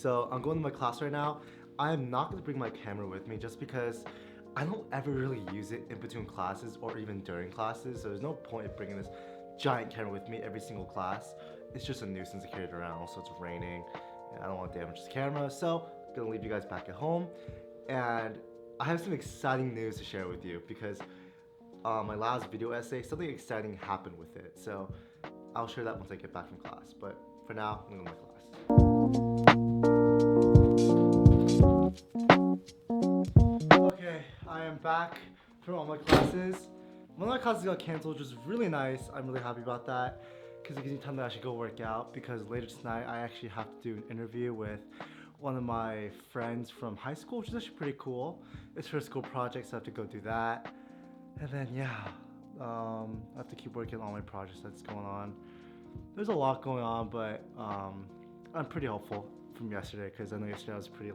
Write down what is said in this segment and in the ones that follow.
so I'm going to my class right now. I'm not going to bring my camera with me just because I don't ever really use it in between classes or even during classes. So there's no point in bringing this giant camera with me every single class. It's just a nuisance to carry it around. Also, it's raining and I don't want to damage this camera. So I'm going to leave you guys back at home. And I have some exciting news to share with you because my last video essay, something exciting happened with it. So I'll share that once I get back from class. But for now, I'm going to my class. Okay, I am back from all my classes. One of my classes got canceled, which is really nice. I'm really happy about that because it gives me time to actually go work out, because later tonight I actually have to do an interview with one of my friends from high school, which is actually pretty cool. It's her school project, so I have to go do that. And then yeah, I have to keep working on all my projects that's going on. There's a lot going on, but I'm pretty hopeful from yesterday, because I know yesterday I was pretty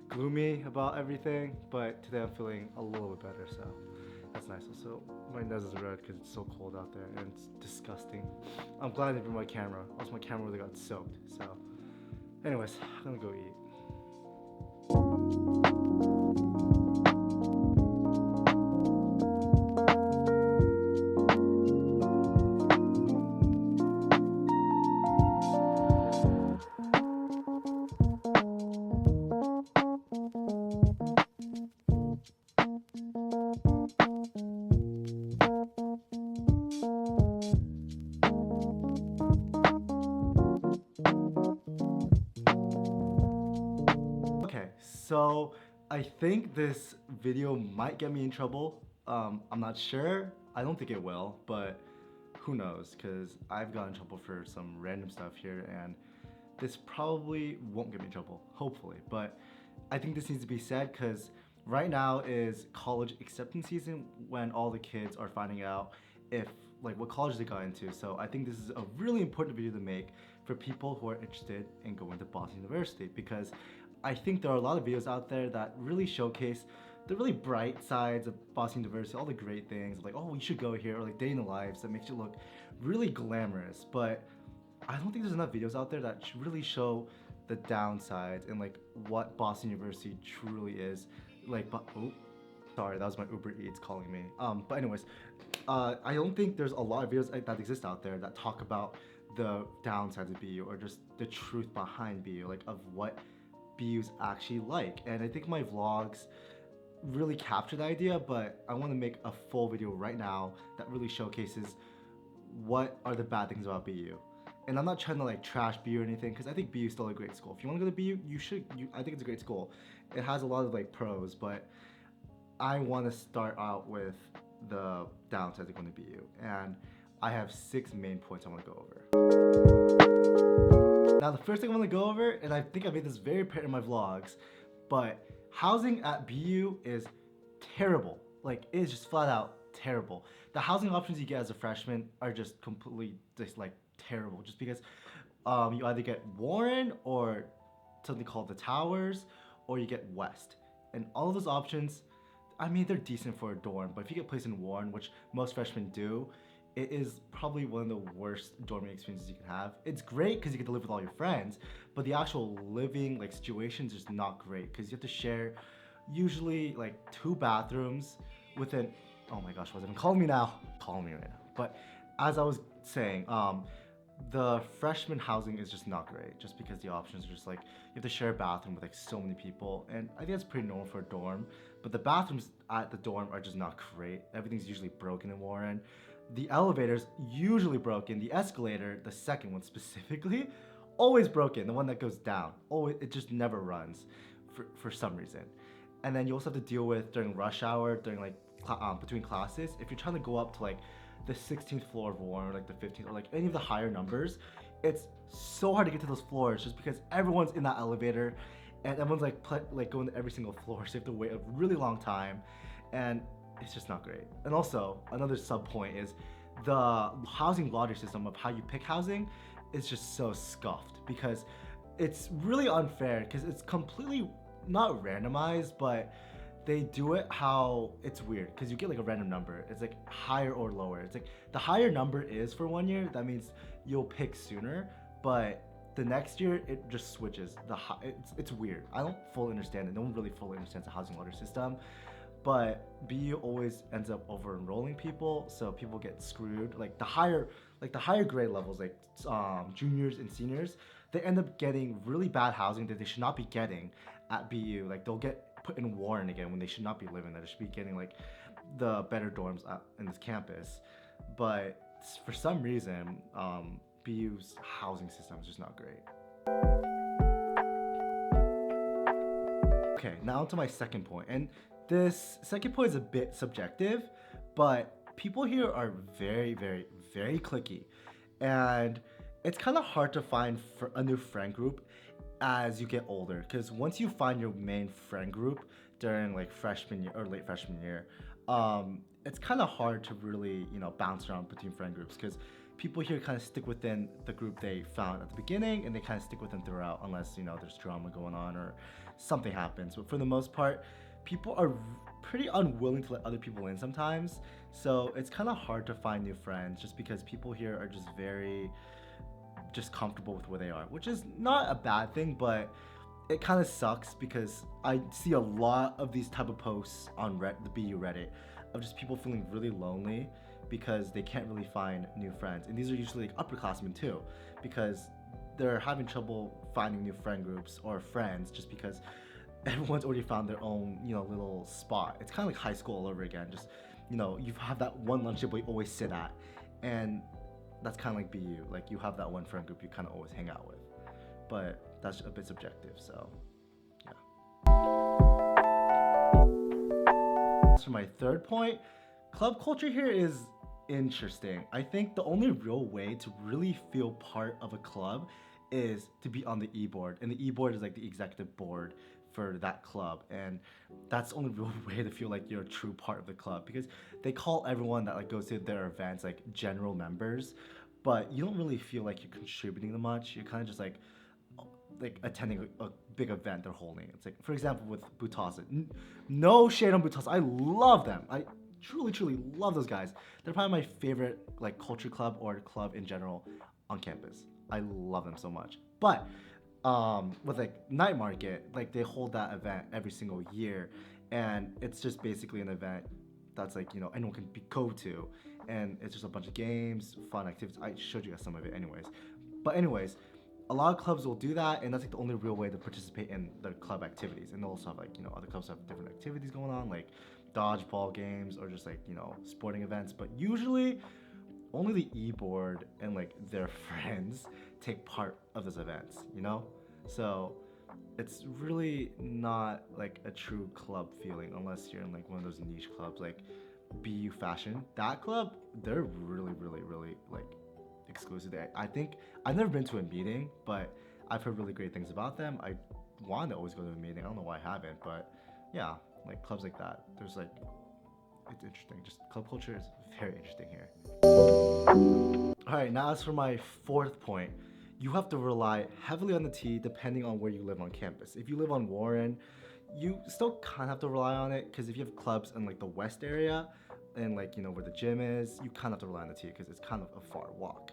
gloomy about everything, but today I'm feeling a little bit better, so that's nice. Also, my nose is red because it's so cold out there and it's disgusting. I'm glad I didn't bring my camera, else my camera really got soaked. So anyways, I'm gonna go eat. Okay, so I think this video might get me in trouble. I'm not sure. I don't think it will, but who knows, because I've gotten in trouble for some random stuff here, and this probably won't get me in trouble, hopefully. But I think this needs to be said because right now is college acceptance season, when all the kids are finding out if what college they got into. So I think this is a really important video to make for people who are interested in going to Boston University, because I think there are a lot of videos out there that really showcase the really bright sides of Boston University, all the great things, like, oh, you should go here, or day in the lives that makes you look really glamorous. But I don't think there's enough videos out there that really show the downsides and what Boston University truly is. Oh, sorry, that was my Uber Eats calling me. But anyways, I don't think there's a lot of videos that exist out there that talk about the downsides of BU, or just the truth behind BU, of what BU's actually like. And I think my vlogs really capture the idea, but I want to make a full video right now that really showcases what are the bad things about BU. And I'm not trying to trash BU or anything, because I think BU is still a great school. If you want to go to BU, you should. I think it's a great school. It has a lot of pros, but I want to start out with the downsides of going to BU. And I have 6 main points I want to go over. Now, the first thing I want to go over, and I think I made this very apparent in my vlogs, but housing at BU is terrible. It is just flat out terrible. The housing options you get as a freshman are just completely terrible, just because you either get Warren or something called the Towers, or you get West. And all of those options, I mean, they're decent for a dorm, but if you get placed in Warren, which most freshmen do, it is probably one of the worst dorming experiences you can have. It's great because you get to live with all your friends, but the actual living situation is just not great, because you have to share usually 2 bathrooms within. Oh my gosh, what's it calling me now? Calling me right now. But as I was saying, the freshman housing is just not great, just because the options are just you have to share a bathroom with so many people, and I think that's pretty normal for a dorm. But the bathrooms at the dorm are just not great. Everything's usually broken in Warren. The elevator's usually broken. The escalator, the second one specifically, always broken. The one that goes down, it just never runs for some reason. And then you also have to deal with during rush hour, during between classes, if you're trying to go up to the 16th floor of Warren, or the 15th, or any of the higher numbers, it's so hard to get to those floors just because everyone's in that elevator, and everyone's going to every single floor, so you have to wait a really long time, and it's just not great. And also, another sub point is the housing lottery system of how you pick housing is just so scuffed, because it's really unfair, because it's completely not randomized, but they do it how it's weird, because you get a random number. It's higher or lower. It's the higher number is for 1 year, that means you'll pick sooner, but the next year it just switches. It's weird. I don't fully understand it. No one really fully understands the housing lottery system, but BU always ends up over enrolling people, so people get screwed. Like the higher grade levels, like juniors and seniors, they end up getting really bad housing that they should not be getting at BU. Like they'll get put in Warren again when they should not be living there. They should be getting like the better dorms in this campus, but for some reason, BU's housing system is just not great. Okay, now to my second point, and this second point is a bit subjective, but people here are very, very, very cliquey, and it's kind of hard to find a new friend group as you get older, because once you find your main friend group during like freshman year or late freshman year, it's kind of hard to really, bounce around between friend groups, because people here kind of stick within the group they found at the beginning, and they kind of stick with them throughout, unless there's drama going on or something happens. But for the most part, people are pretty unwilling to let other people in sometimes, so it's kind of hard to find new friends just because people here are just very comfortable with where they are, which is not a bad thing, but it kind of sucks because I see a lot of these type of posts on the BU Reddit of just people feeling really lonely because they can't really find new friends. And these are usually like upperclassmen too, because they're having trouble finding new friend groups or friends just because everyone's already found their own, little spot. It's kind of like high school all over again. Just, you have that one lunch table you always sit at, and that's kind of like BU. Like you have that one friend group you kind of always hang out with, but that's a bit subjective. So, yeah. As for my third point, club culture here is interesting. I think the only real way to really feel part of a club is to be on the e-board, and the e-board is like the executive board for that club, and that's the only real way to feel like you're a true part of the club, because they call everyone that like goes to their events like general members, but you don't really feel like you're contributing that much. You're kind of just like attending a big event they're holding. It's like, for example, with Butasa. No shade on Butasa. I love them. I truly love those guys. They're probably my favorite like culture club or club in general on campus. I love them so much. But with like night market, like they hold that event every single year, and it's just basically an event that's like anyone can go to, and it's just a bunch of games, fun activities. I showed you guys some of it anyways. A lot of clubs will do that, and that's like the only real way to participate in the club activities. And they'll also have like other clubs have different activities going on, like dodgeball games or just like sporting events, but usually only the e-board and like their friends take part of those events, so it's really not like a true club feeling unless you're in like one of those niche clubs like BU Fashion. That club, they're really like exclusive. I think I've never been to a meeting, but I've heard really great things about them. I want to always go to a meeting. I don't know why I haven't, but yeah, like clubs like that, there's like, it's interesting. Just club culture is very interesting here. All right, now as for my fourth point, you have to rely heavily on the tea depending on where you live on campus. If you live on Warren, you still kind of have to rely on it, because if you have clubs in like the west area and like where the gym is, you kind of have to rely on the tea because it's kind of a far walk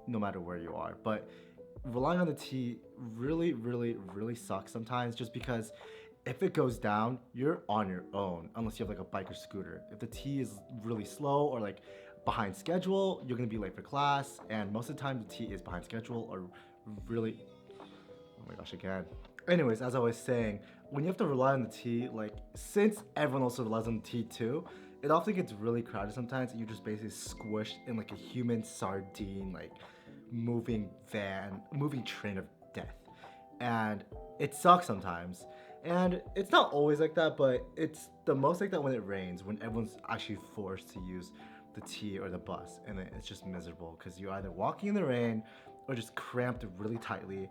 no matter where you are. But relying on the tea really sucks sometimes, just because if it goes down, you're on your own unless you have like a bike or scooter. If the T is really slow or like behind schedule, you're gonna be late for class, and most of the time the T is behind schedule or really, oh my gosh, again. Anyways, as I was saying, when you have to rely on the T, like since everyone also relies on the T too, it often gets really crowded sometimes, and you're just basically squished in like a human sardine, like moving train of death. And it sucks sometimes. And it's not always like that, but it's the most like that when it rains, when everyone's actually forced to use the T or the bus, and it's just miserable because you're either walking in the rain or just cramped really tightly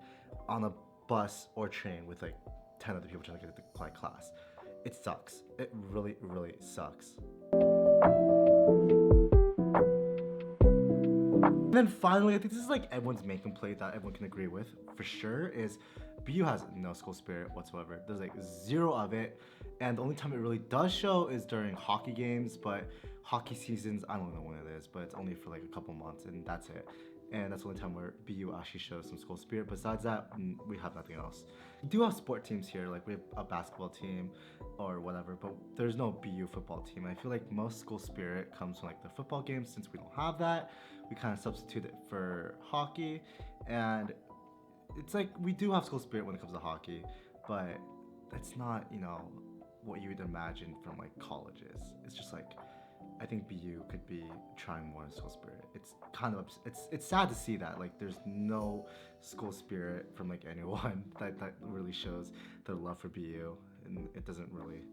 on a bus or train with like 10 other people trying to get to the class. It sucks. It really sucks. And then finally, I think this is like everyone's main complaint that everyone can agree with for sure, is BU has no school spirit whatsoever. There's like zero of it, and the only time it really does show is during hockey games, but hockey seasons, I don't know when it is, but it's only for like a couple months, and that's it. and that's the only time where BU actually shows some school spirit. Besides that, we have nothing else. We do have sport teams here, like we have a basketball team or whatever, but there's no BU football team. I feel like most school spirit comes from like the football games. Since we don't have that, we kind of substitute it for hockey, and it's like we do have school spirit when it comes to hockey, but it's not, what you would imagine from like colleges. It's just like I think BU could be trying more in school spirit. It's kind of it's sad to see that like there's no school spirit from like anyone that really shows their love for BU, and it doesn't really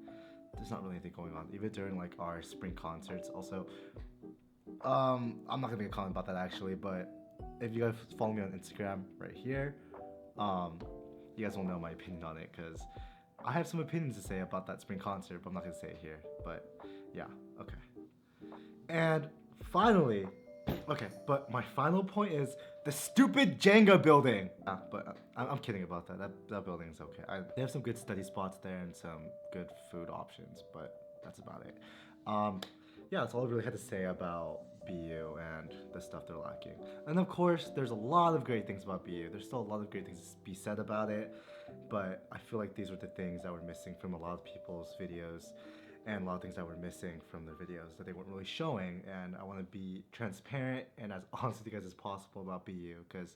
there's not really anything going on even during like our spring concerts. Also, I'm not gonna make a comment about that actually, but if you guys follow me on Instagram right here, you guys will know my opinion on it because I have some opinions to say about that spring concert, but I'm not gonna say it here. But yeah, okay. And finally, okay, but my final point is the stupid Jenga building. But I'm kidding about that. That building is okay. They have some good study spots there and some good food options, but that's about it. Yeah, that's all I really had to say about BU and the stuff they're lacking. And of course, there's a lot of great things about BU. There's still a lot of great things to be said about it, but I feel like these were the things that were missing from a lot of people's videos and a lot of things that were missing from their videos that they weren't really showing. And I want to be transparent and as honest with you guys as possible about BU because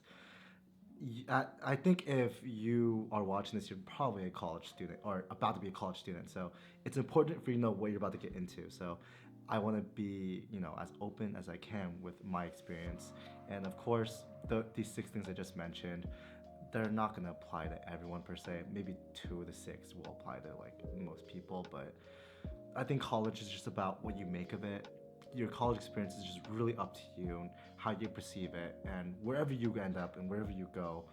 I think if you are watching this, you're probably a college student or about to be a college student. So it's important for you to know what you're about to get into. So I want to be, as open as I can with my experience. And of course, these 6 things I just mentioned, they're not going to apply to everyone per se. Maybe 2 of the 6 will apply to like most people, but I think college is just about what you make of it. Your college experience is just really up to you and how you perceive it. And wherever you end up and wherever you go,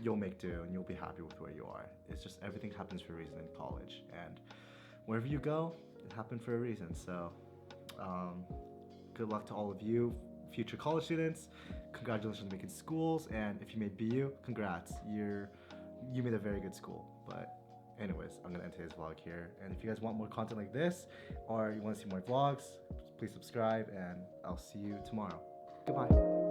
you'll make do and you'll be happy with where you are. It's just everything happens for a reason in college. And wherever you go, it happened for a reason. So good luck to all of you, future college students. Congratulations on making schools. And if you made BU, congrats. You made a very good school. But anyways, I'm gonna end today's vlog here. And if you guys want more content like this, or you want to see more vlogs, please subscribe, and I'll see you tomorrow. Goodbye.